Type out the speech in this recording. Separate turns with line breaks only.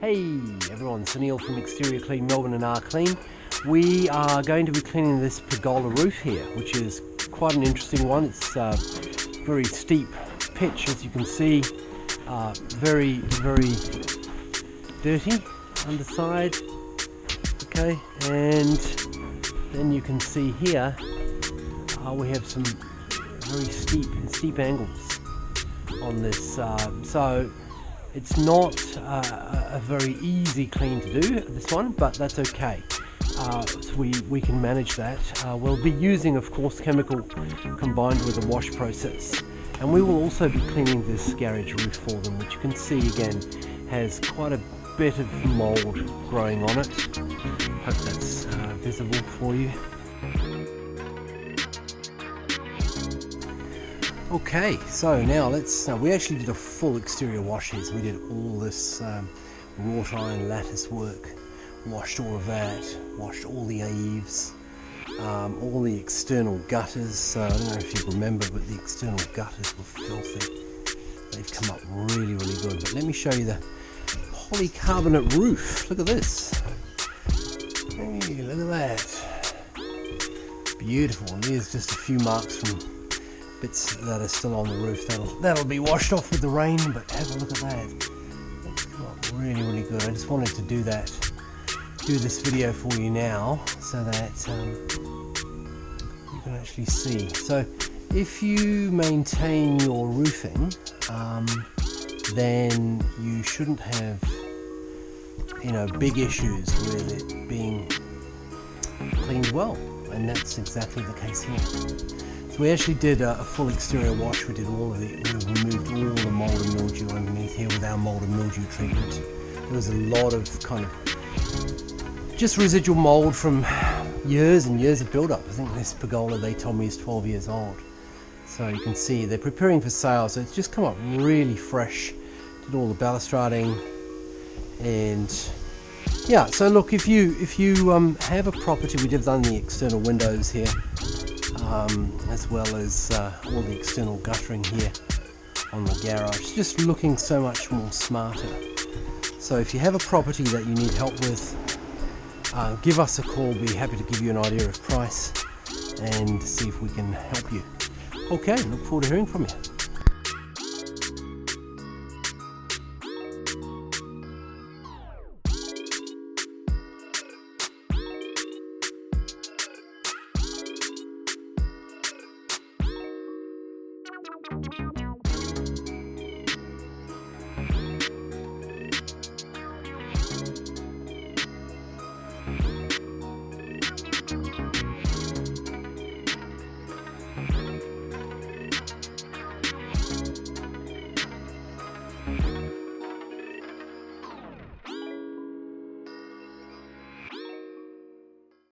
Hey everyone, it's Neil from Exterior Clean Melbourne and R Clean. We are going to be cleaning this pergola roof here, which is quite an interesting one. It's a very steep pitch, as you can see, very dirty underside. Okay, and then you can see here we have some very steep angles on this, so it's not a very easy clean to do, this one, but that's okay. So we can manage that. We'll be using, of course, chemical combined with a wash process, and we will also be cleaning this garage roof for them, which you can see again has quite a bit of mold growing on it. Hope that's visible for you. Okay, so now let's, we actually did a full exterior wash here, so we did all this wrought iron lattice work, washed all of that, washed all the eaves, all the external gutters. I don't know if you remember, but the external gutters were filthy. They've come up really good. But let me show you the polycarbonate roof. Look at this. Hey, look at that. Beautiful. And there's just a few marks from bits that are still on the roof. That'll be washed off with the rain, but have a look at that. That's come up really good. I just wanted to do this video for you now so that you can actually see. So if you maintain your roofing, then you shouldn't have, big issues with it being cleaned well, and that's exactly the case here. We actually did a full exterior wash. We did we removed all the mold and mildew underneath here with our mold and mildew treatment. There was a lot of kind of just residual mold from years and years of build-up. I think this pergola, they told me, is 12 years old. So you can see they're preparing for sale, so it's just come up really fresh. Did all the balustrading, and yeah. So look, if you have a property, we have done the external windows here, as well as all the external guttering here on the garage, just looking so much more smarter. So if you have a property that you need help with, give us a call. We'll be happy to give you an idea of price and see if we can help you. Okay, look forward to hearing from you.